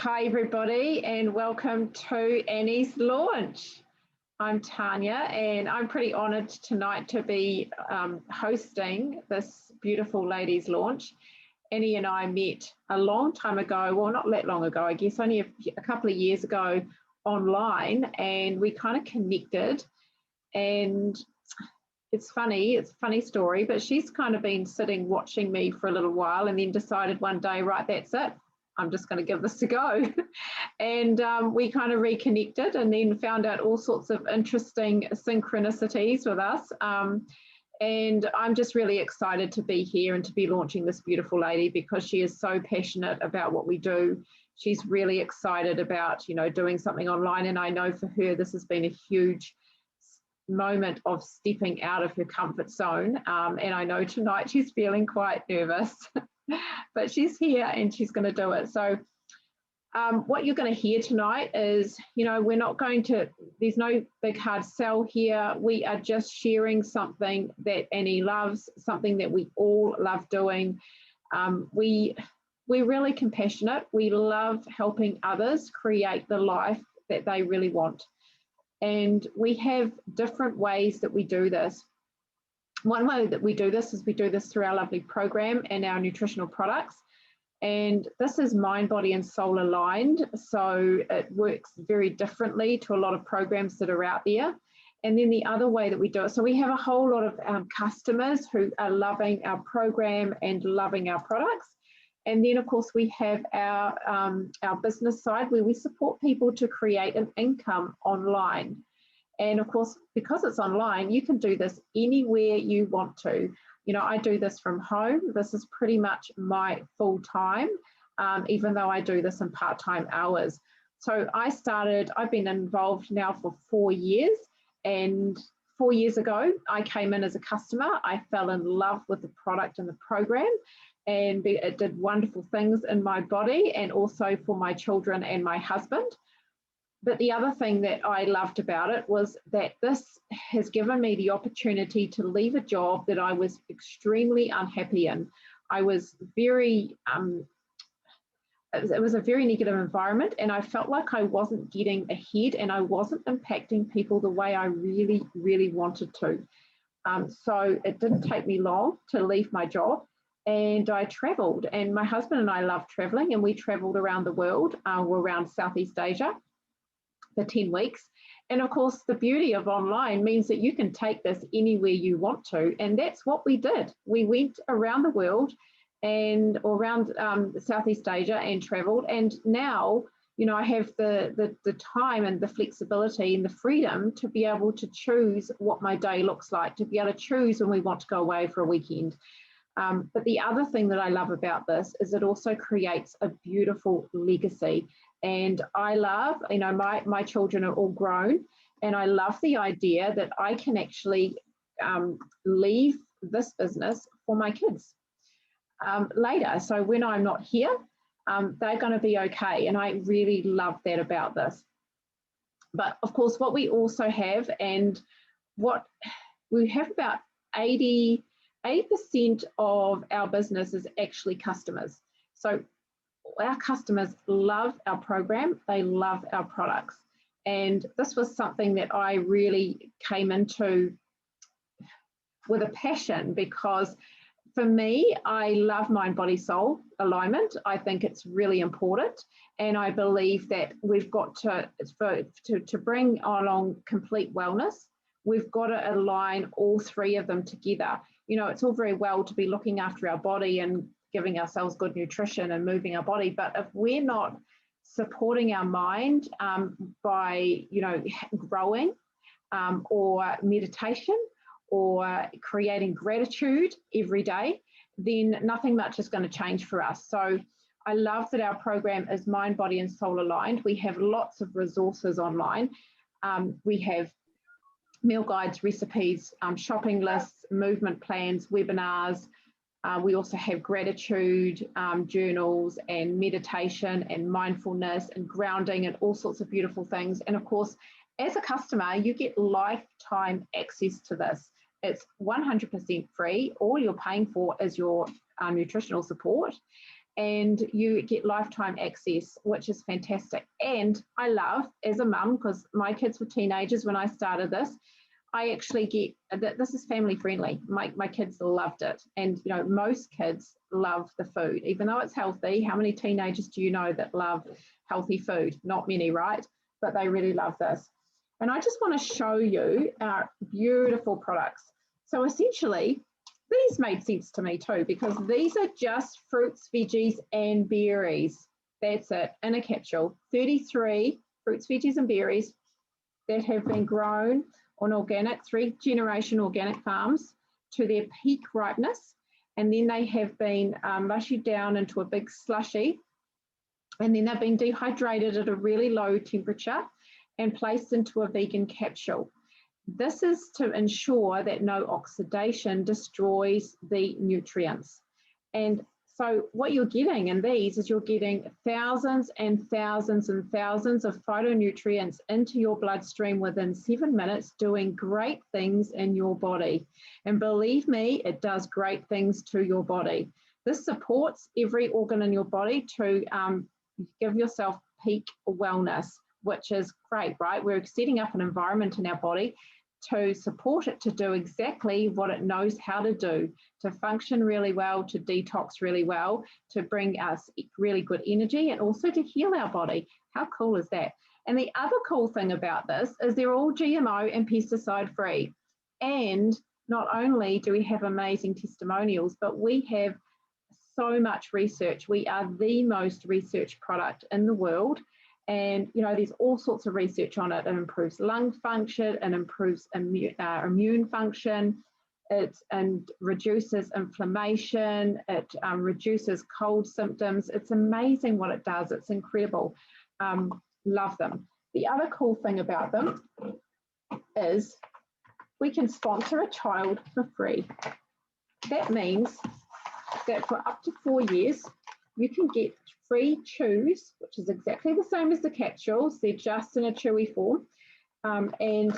Hi everybody and welcome to Annie's launch. I'm Tanya and I'm pretty honoured tonight to be hosting this beautiful ladies launch. Annie and I met a long time ago, well not that long ago, I guess only a couple of years ago online, and we kind of connected. And it's a funny story, but she's kind of been sitting watching me for a little while and then decided one day, right, that's it. I'm just going to give this a go. And we kind of reconnected and then found out all sorts of interesting synchronicities with us. And I'm just really excited to be here and to be launching this beautiful lady because she is so passionate about what we do. She's really excited about, doing something online. And I know for her, this has been a huge moment of stepping out of her comfort zone. And I know tonight she's feeling quite nervous. But she's here and she's going to do it. So what you're going to hear tonight is, we're not going to, there's no big hard sell here. We are just sharing something that Annie loves, something that we all love doing. We're really compassionate. We love helping others create the life that they really want. And we have different ways that we do this. One way that we do this is we do this through our lovely program and our nutritional products. And this is mind, body and soul aligned. So it works very differently to a lot of programs that are out there. And then the other way that we do it, so we have a whole lot of customers who are loving our program and loving our products. And then of course we have our business side where we support people to create an income online. And of course, because it's online, you can do this anywhere you want to. I do this from home. This is pretty much my full time, even though I do this in part-time hours. So I've been involved now for 4 years. And 4 years ago, I came in as a customer. I fell in love with the product and the program. And it did wonderful things in my body and also for my children and my husband. But the other thing that I loved about it was that this has given me the opportunity to leave a job that I was extremely unhappy in. I was it was a very negative environment, and I felt like I wasn't getting ahead and I wasn't impacting people the way I really, really wanted to. So it didn't take me long to leave my job. And I traveled, and my husband and I love traveling, and we traveled around the world. We're around Southeast Asia for 10 weeks. And of course, the beauty of online means that you can take this anywhere you want to. And that's what we did. We went around the world and around Southeast Asia and traveled. And now, I have the time and the flexibility and the freedom to be able to choose what my day looks like, to be able to choose when we want to go away for a weekend. But the other thing that I love about this is it also creates a beautiful legacy. And I love, my children are all grown, and I love the idea that I can actually leave this business for my kids later. So when I'm not here, they're going to be okay. And I really love that about this. But of course, what we also have, and what we have about 80% of our business is actually customers. So our customers love our program, they love our products. And this was something that I really came into with a passion, because for me, I love mind, body, soul alignment. I think it's really important. And I believe that we've got to bring along complete wellness, we've got to align all three of them together. It's all very well to be looking after our body and giving ourselves good nutrition and moving our body, but if we're not supporting our mind by, growing or meditation or creating gratitude every day, then nothing much is going to change for us. So I love that our program is mind, body and soul aligned. We have lots of resources online. We have meal guides, recipes, shopping lists, movement plans, webinars. We also have gratitude journals and meditation and mindfulness and grounding and all sorts of beautiful things. And of course, as a customer, you get lifetime access to this. It's 100% free. All you're paying for is your nutritional support. and you get lifetime access, which is fantastic. And I love, as a mum, because my kids were teenagers when I started this, I actually get that this is family friendly. My kids loved it. And, you know, most kids love the food, even though it's healthy. How many teenagers do you know that love healthy food? Not many, right? But they really love this. And I just want to show you our beautiful products. So essentially, these made sense to me too, because these are just fruits, veggies, and berries. That's it, in a capsule. 33 fruits, veggies, and berries that have been grown on organic, 3-generation organic farms to their peak ripeness. And then they have been mushied down into a big slushy. And then they've been dehydrated at a really low temperature and placed into a vegan capsule. This is to ensure that no oxidation destroys the nutrients. And so what you're getting in these is you're getting thousands and thousands and thousands of phytonutrients into your bloodstream within 7 minutes, doing great things in your body. And believe me, it does great things to your body. This supports every organ in your body to give yourself peak wellness, which is great, right? We're setting up an environment in our body to support it to do exactly what it knows how to do, to function really well, to detox really well, to bring us really good energy, and also to heal our body. How cool is that? And the other cool thing about this is they're all GMO and pesticide free. And not only do we have amazing testimonials, but we have so much research. We are the most researched product in the world. And, you know, there's all sorts of research on it. It improves lung function, it improves immune function, it reduces inflammation, it reduces cold symptoms. It's amazing what it does. It's incredible. Love them. The other cool thing about them is we can sponsor a child for free. That means that for up to 4 years, you can get free chews, which is exactly the same as the capsules. They're just in a chewy form, and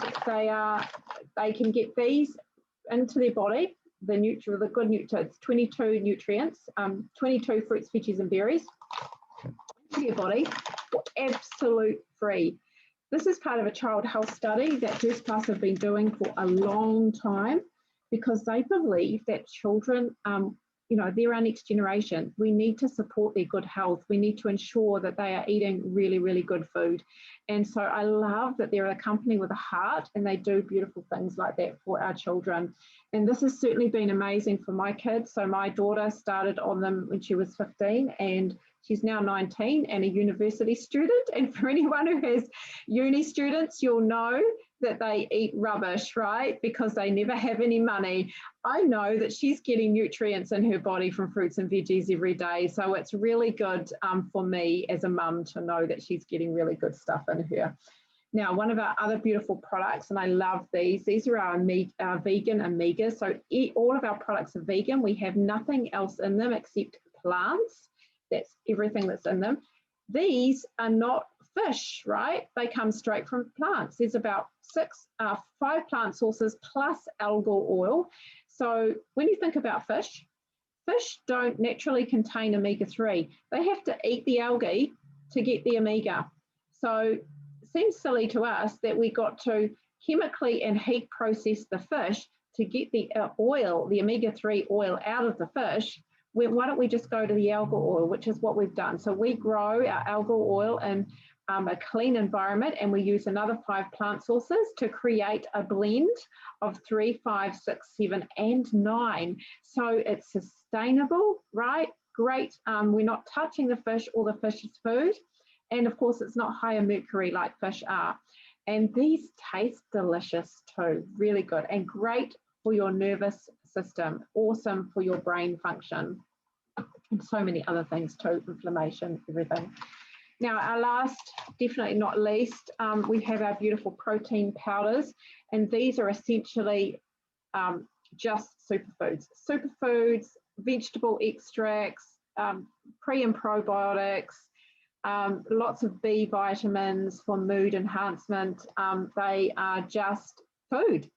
they can get these into their body. The good nutrients, 22 nutrients, 22 fruits, veggies, and berries into your body for absolute free. This is part of a child health study that First Class have been doing for a long time, because they believe that children, you know, they're our next generation. We need to support their good health. We need to ensure that they are eating really, really good food. And so I love that they're a company with a heart, and they do beautiful things like that for our children. And this has certainly been amazing for my kids. So my daughter started on them when she was 15, and she's now 19 and a university student. And for anyone who has uni students, you'll know that they eat rubbish, right? Because they never have any money. I know that she's getting nutrients in her body from fruits and veggies every day. So it's really good for me as a mum to know that she's getting really good stuff in her. Now, one of our other beautiful products, and I love these are our vegan Omega. So all of our products are vegan. We have nothing else in them except plants. That's everything that's in them. These are not fish, right? They come straight from plants. There's about 5 plant sources plus algal oil. So when you think about fish don't naturally contain omega-3. They have to eat the algae to get the omega. So it seems silly to us that we got to chemically and heat process the fish to get the oil, the omega-3 oil out of the fish. Why don't we just go to the algal oil, which is what we've done. So we grow our algal oil in a clean environment, and we use another 5 plant sources to create a blend of 3, 5, 6, 7, and 9. So it's sustainable, right? Great. We're not touching the fish or the fish's food. And of course, it's not high in mercury like fish are. And these taste delicious too, really good, and great for your nervous system, awesome for your brain function, and so many other things too, inflammation, everything. Now, our last, definitely not least, we have our beautiful protein powders, and these are essentially just superfoods. Superfoods, vegetable extracts, pre and probiotics, lots of B vitamins for mood enhancement. They are just food.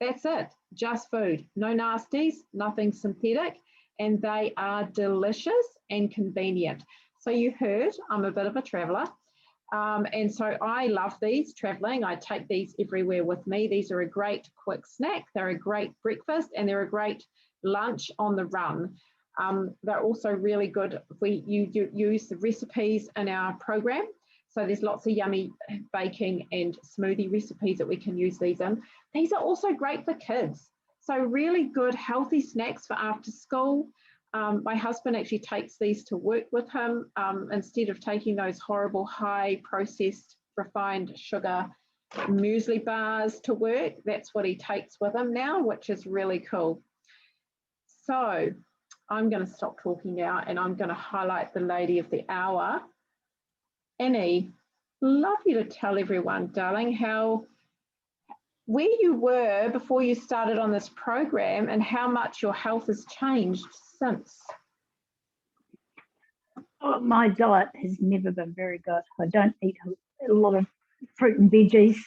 That's it, just food. No nasties, nothing synthetic. and they are delicious and convenient. So you heard, I'm a bit of a traveller. And so I love these traveling. I take these everywhere with me. These are a great quick snack. They're a great breakfast, and they're a great lunch on the run. They're also really good if you use the recipes in our program. So there's lots of yummy baking and smoothie recipes that we can use these in. These are also great for kids. So really good healthy snacks for after school. My husband actually takes these to work with him instead of taking those horrible high processed refined sugar muesli bars to work. That's what he takes with him now, which is really cool. So I'm going to stop talking now, and I'm going to highlight the lady of the hour. Annie, love you to tell everyone, darling, where you were before you started on this program and how much your health has changed since. Oh, my diet has never been very good. I don't eat a lot of fruit and veggies,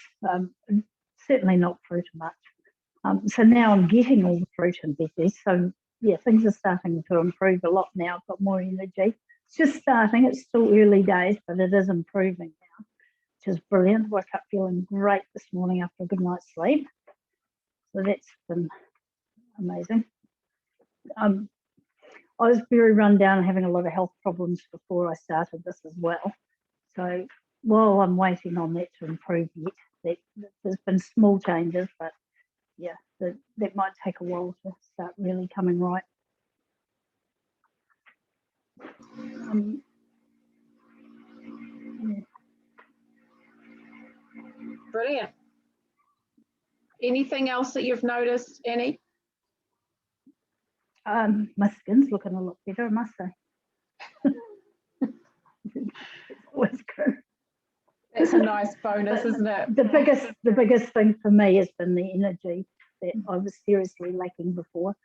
certainly not fruit much. So now I'm getting all the fruit and veggies. So yeah, things are starting to improve a lot now. I've got more energy. It's just starting. It's still early days, but it is improving now, which is brilliant. Woke up feeling great this morning after a good night's sleep. So that's been amazing. I was very run down and having a lot of health problems before I started this as well. So while I'm waiting on that to improve yet, there's been small changes, but yeah, that might take a while to start really coming right. Yeah. Brilliant. Anything else that you've noticed, Annie? My skin's looking a lot better, I must say. It's always good. That's a nice bonus, isn't it? The biggest thing for me has been the energy that I was seriously lacking before,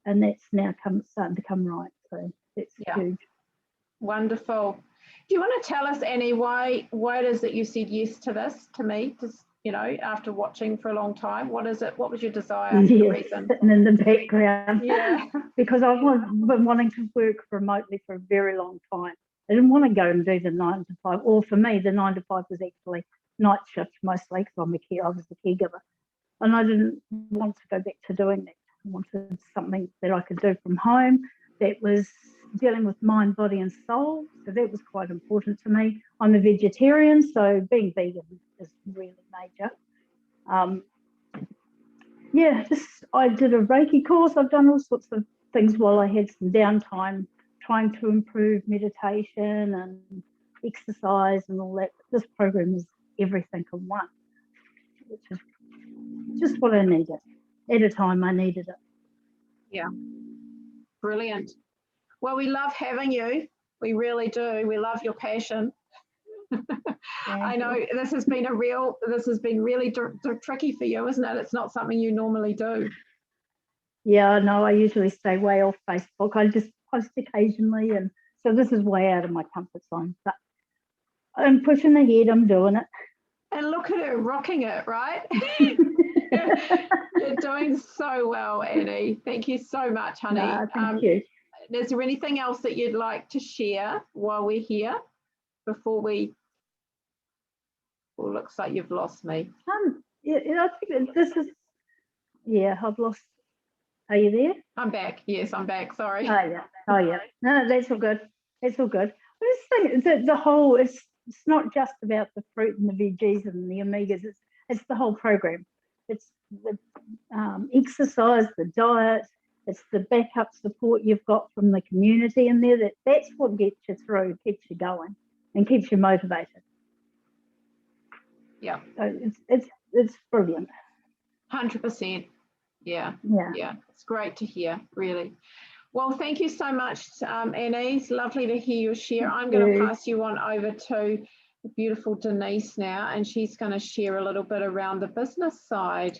and that's now starting to come right. So that's huge. Wonderful. Do you want to tell us, Annie, why it is that you said yes to this, to me, just, after watching for a long time? What is it? What was your desire? Yeah, reason? Sitting in the background. Yeah. Because I've been wanting to work remotely for a very long time. I didn't want to go and do the 9 to 5, or for me, the 9 to 5 was actually night shift mostly because I was a caregiver. And I didn't want to go back to doing that. I wanted something that I could do from home that was dealing with mind, body and soul. So that was quite important to me. I'm a vegetarian, so being vegan is really major. I did a Reiki course. I've done all sorts of things while I had some downtime, trying to improve meditation and exercise and all that. But this program is everything in one, which is just what I needed. At a time, I needed it. Yeah. Brilliant. Well, we love having you. We really do. We love your passion. I know this has been really tricky for you, isn't it? It's not something you normally do. Yeah, no, I usually stay way off Facebook. I just post occasionally, and so this is way out of my comfort zone. But I'm pushing ahead. I'm doing it. And look at her rocking it, right? You're doing so well, Annie. Thank you so much, honey. Thank you. Is there anything else that you'd like to share while we're here before we... Well, looks like you've lost me. I think this is... Yeah, I've lost... Are you there? I'm back. Yes, I'm back. Sorry. Oh, yeah. No, that's all good. That's all good. I just think that the whole... It's not just about the fruit and the veggies and the omegas. It's the whole program. It's the exercise, the diet, it's the backup support you've got from the community in there. That's what gets you through, keeps you going, and keeps you motivated. Yeah. So it's brilliant. 100%. Yeah. It's great to hear, really. Well, thank you so much, Annie. It's lovely to hear your share. I'm going to pass you on over to the beautiful Denise now, and she's going to share a little bit around the business side.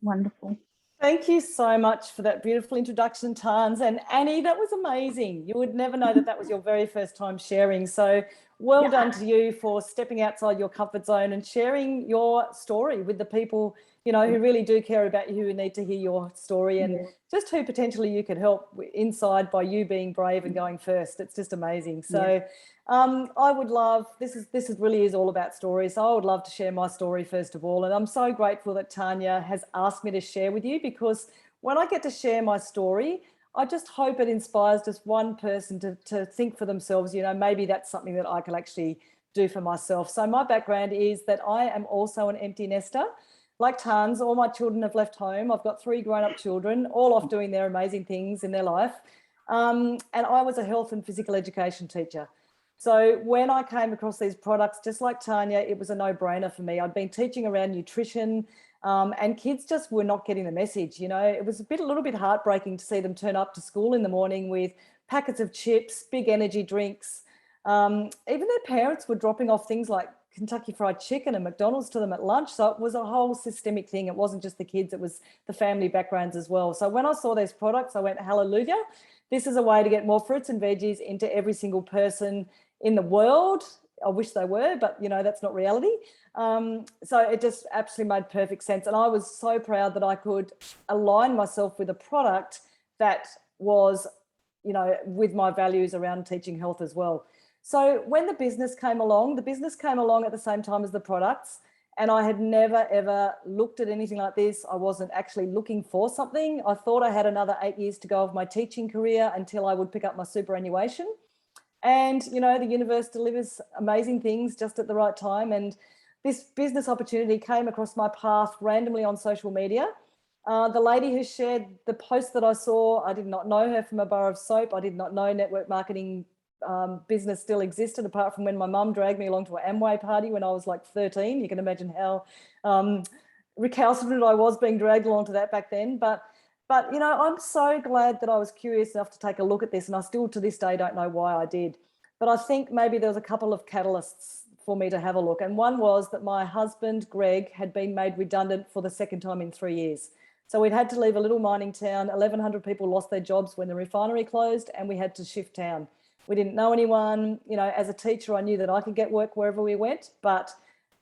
Wonderful. Thank you so much for that beautiful introduction, Tans. And Annie, that was amazing. You would never know that was your very first time sharing. So well done to you for stepping outside your comfort zone and sharing your story with the people you know, who really do care about you, who need to hear your story, and Yeah. just who potentially you could help inside by you being brave and going first. It's just amazing. So I would love, this really is all about stories. So I would love to share my story first of all. And I'm so grateful that Tanya has asked me to share with you, because when I get to share my story, I just hope it inspires just one person to think for themselves, you know, maybe that's something that I can actually do for myself. So my background is that I am also an empty nester. Like tons, all my children have left home. I've got 3 grown-up children, all off doing their amazing things in their life. And I was a health and physical education teacher. So when I came across these products, just like Tanya, it was a no-brainer for me. I'd been teaching around nutrition, and kids just were not getting the message. You know, it was a little bit heartbreaking to see them turn up to school in the morning with packets of chips, big energy drinks. Even their parents were dropping off things like Kentucky Fried Chicken and McDonald's to them at lunch. So it was a whole systemic thing. It wasn't just the kids, it was the family backgrounds as well. So when I saw these products, I went, hallelujah, this is a way to get more fruits and veggies into every single person in the world. I wish they were, but you know, that's not reality. So it just absolutely made perfect sense. And I was so proud that I could align myself with a product that was, you know, with my values around teaching health as well. So when the business came along at the same time as the products, and I had never, ever looked at anything like this. I wasn't actually looking for something. I thought I had another 8 years to go of my teaching career until I would pick up my superannuation. And, you know, the universe delivers amazing things just at the right time. And this business opportunity came across my path randomly on social media. The lady who shared the post that I saw, I did not know her from a bar of soap. I did not know network marketing business still existed, apart from when my mum dragged me along to an Amway party when I was like 13. You can imagine how recalcitrant I was being dragged along to that back then. But you know, I'm so glad that I was curious enough to take a look at this, and I still to this day don't know why I did. But I think maybe there was a couple of catalysts for me to have a look. And one was that my husband, Greg, had been made redundant for the second time in 3 years. So we'd had to leave a little mining town. 1,100 people lost their jobs when the refinery closed, and we had to shift town. We didn't know anyone. You know, as a teacher, I knew that I could get work wherever we went. But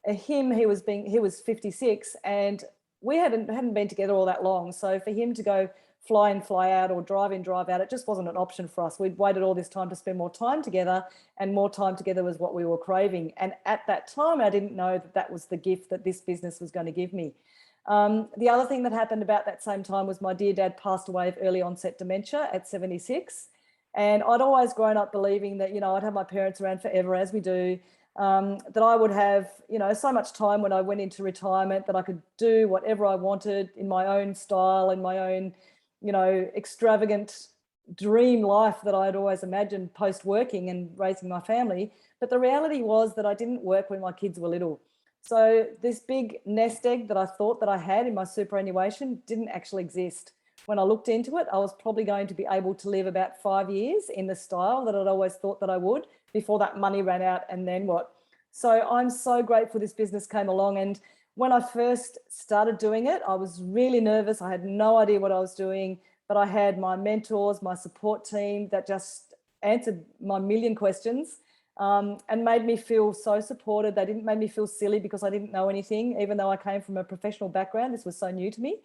he was 56, and we hadn't been together all that long. So for him to go fly in, fly out, or drive in, drive out, it just wasn't an option for us. We'd waited all this time to spend more time together, and more time together was what we were craving. And at that time, I didn't know that that was the gift that this business was going to give me. The other thing that happened about that same time was my dear dad passed away of early onset dementia at 76. And I'd always grown up believing that, you know, I'd have my parents around forever, as we do, that I would have, you know, so much time when I went into retirement that I could do whatever I wanted in my own style, in my own, you know, extravagant dream life that I'd always imagined post-working and raising my family. But the reality was that I didn't work when my kids were little. So this big nest egg that I thought that I had in my superannuation didn't actually exist. When I looked into it, I was probably going to be able to live about 5 years in the style that I'd always thought that I would before that money ran out, and then what? So I'm so grateful this business came along. And when I first started doing it, I was really nervous. I had no idea what I was doing, but I had my mentors, my support team that just answered my million questions and made me feel so supported. They didn't make me feel silly because I didn't know anything, even though I came from a professional background. This was so new to me.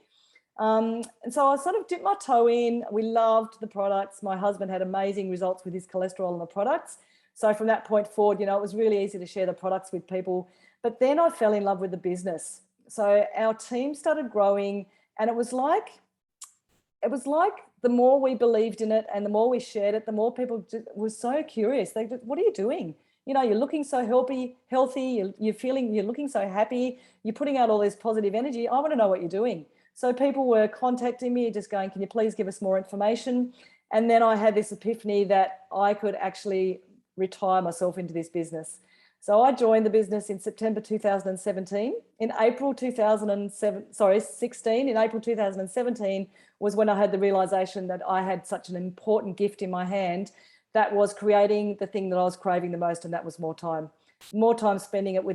And so I sort of dipped my toe in. We loved the products. My husband had amazing results with his cholesterol and the products. So from that point forward, you know, it was really easy to share the products with people. But then I fell in love with the business. So our team started growing, and it was like the more we believed in it and the more we shared it, the more people were so curious. They just, what are you doing? You know, you're looking so healthy, you're looking so happy, you're putting out all this positive energy. I want to know what you're doing. So people were contacting me, just going, can you please give us more information? And then I had this epiphany that I could actually retire myself into this business. So I joined the business in September 2017. In April 2017 was when I had the realization that I had such an important gift in my hand that was creating the thing that I was craving the most, and that was more time. More time spending my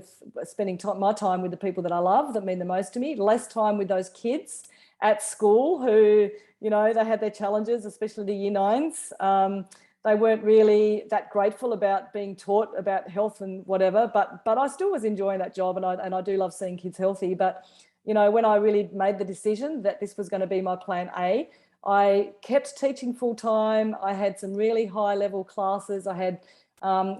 time with the people that I love, that mean the most to me, less time with those kids at school who, you know, they had their challenges, especially the year 9s. They weren't really that grateful about being taught about health and whatever, but I still was enjoying that job, and I do love seeing kids healthy. But you know, when I really made the decision that this was going to be my plan A, I kept teaching full time. I had some really high level classes. I had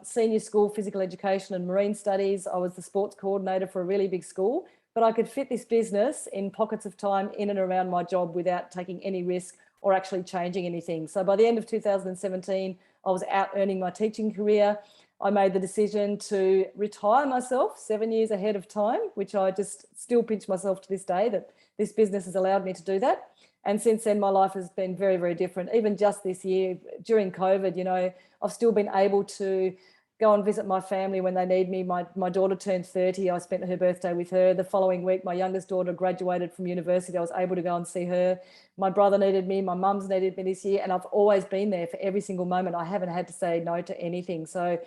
senior school physical education and marine studies. I was the sports coordinator for a really big school, but I could fit this business in pockets of time in and around my job without taking any risk or actually changing anything. So by the end of 2017, I was out earning my teaching career. I made the decision to retire myself 7 years ahead of time, which I just still pinch myself to this day that this business has allowed me to do that. And since then, my life has been very, very different. Even just this year, during COVID, you know, I've still been able to go and visit my family when they need me. My daughter turned 30. I spent her birthday with her. The following week, my youngest daughter graduated from university. I was able to go and see her. My brother needed me. My mum's needed me this year. And I've always been there for every single moment. I haven't had to say no to anything. So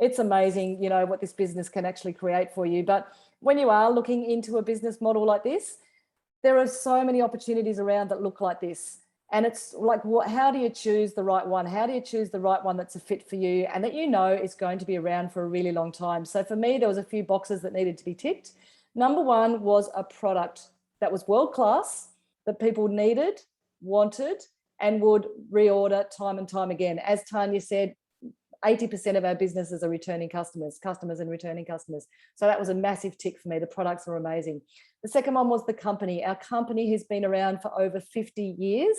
it's amazing, you know, what this business can actually create for you. But when you are looking into a business model like this, there are so many opportunities around that look like this. And it's like, how do you choose the right one? How do you choose the right one that's a fit for you and that you know is going to be around for a really long time? So for me, there was a few boxes that needed to be ticked. Number one was a product that was world-class, that people needed, wanted, and would reorder time and time again. As Tanya said, 80% of our businesses are returning customers and returning customers. So that was a massive tick for me. The products are amazing. The second one was the company. Our company has been around for over 50 years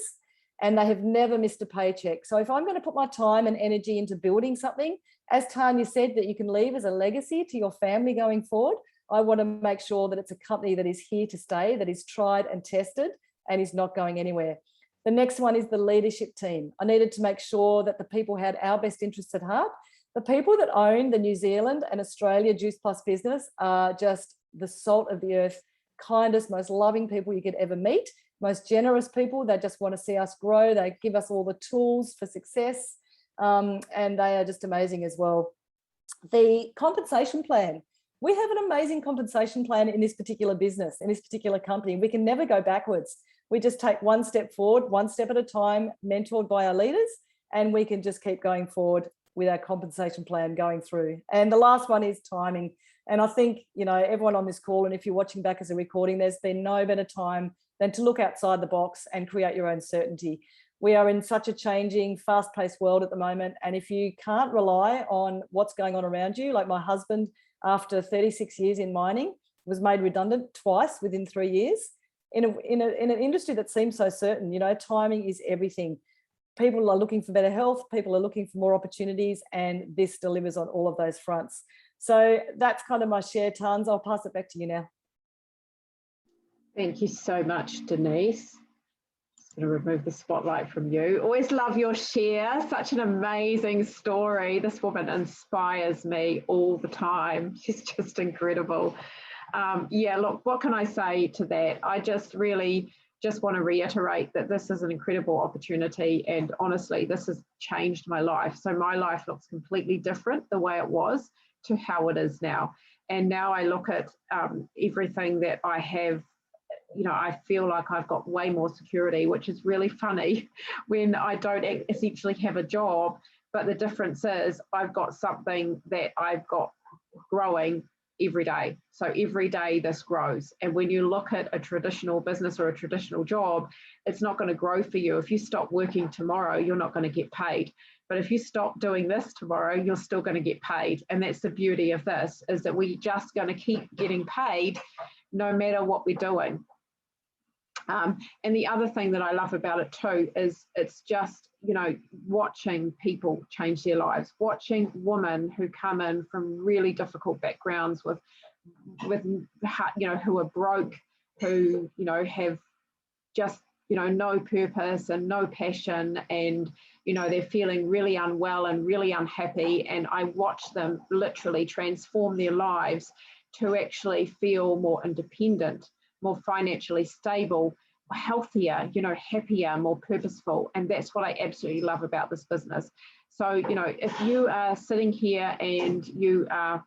and they have never missed a paycheck. So if I'm going to put my time and energy into building something, as Tanya said, that you can leave as a legacy to your family going forward, I want to make sure that it's a company that is here to stay, that is tried and tested and is not going anywhere. The next one is the leadership team. I needed to make sure that the people had our best interests at heart. The people that own the New Zealand and Australia Juice Plus business are just the salt of the earth, kindest, most loving people you could ever meet, most generous people. They just want to see us grow. They give us all the tools for success, and they are just amazing as well. The compensation plan. We have an amazing compensation plan in this particular business, in this particular company. We can never go backwards. We just take one step forward, one step at a time, mentored by our leaders, and we can just keep going forward with our compensation plan going through. And the last one is timing. And I think, you know, everyone on this call, and if you're watching back as a recording, there's been no better time than to look outside the box and create your own certainty. We are in such a changing, fast-paced world at the moment. And if you can't rely on what's going on around you, like my husband, after 36 years in mining, was made redundant twice within 3 years. In an industry that seems so certain, you know, timing is everything. People are looking for better health, people are looking for more opportunities, and this delivers on all of those fronts. So that's kind of my share, Tans. I'll pass it back to you now. Thank you so much, Denise. Just going to remove the spotlight from you. Always love your share. Such an amazing story. This woman inspires me all the time. She's just incredible. Yeah, look, what can I say to that? I just really want to reiterate that this is an incredible opportunity, and honestly, this has changed my life. So my life looks completely different the way it was to how it is now. And now I look at everything that I have, you know, I feel like I've got way more security, which is really funny when I don't essentially have a job. But the difference is I've got something that I've got growing every day. So every day this grows. And when you look at a traditional business or a traditional job, it's not going to grow for you. If you stop working tomorrow, you're not going to get paid. But if you stop doing this tomorrow, you're still going to get paid. And that's the beauty of this, is that we're just going to keep getting paid no matter what we're doing. And the other thing that I love about it too is it's just, you know, watching people change their lives, watching women who come in from really difficult backgrounds with you know, who are broke, who, you know, have just, you know, no purpose and no passion, and, you know, they're feeling really unwell and really unhappy. And I watch them literally transform their lives to actually feel more independent, more financially stable, healthier, you know, happier, more purposeful. And that's what I absolutely love about this business. So, you know, if you are sitting here and you are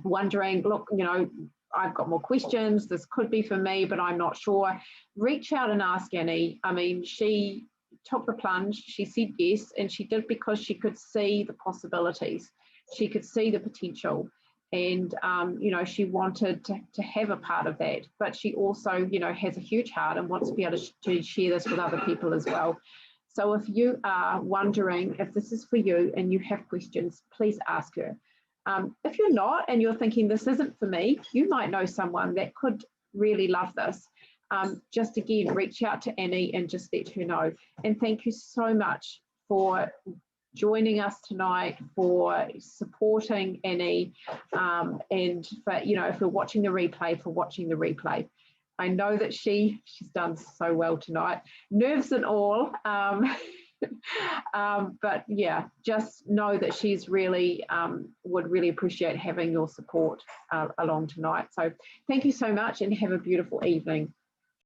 wondering, look, you know, I've got more questions, this could be for me, but I'm not sure, reach out and ask Annie. I mean, she took the plunge, she said yes, and she did because she could see the possibilities. She could see the potential. And, you know, she wanted to have a part of that, but she also, you know, has a huge heart and wants to be able to share this with other people as well. So if you are wondering if this is for you and you have questions, please ask her. If you're not and you're thinking this isn't for me, you might know someone that could really love this. Just again, reach out to Annie and just let her know. And thank you so much for joining us tonight, for supporting Annie, and for, you know, if you're watching the replay, for watching the replay. I know that she's done so well tonight, nerves and all. But yeah, just know that she's really would really appreciate having your support along tonight. So thank you so much and have a beautiful evening.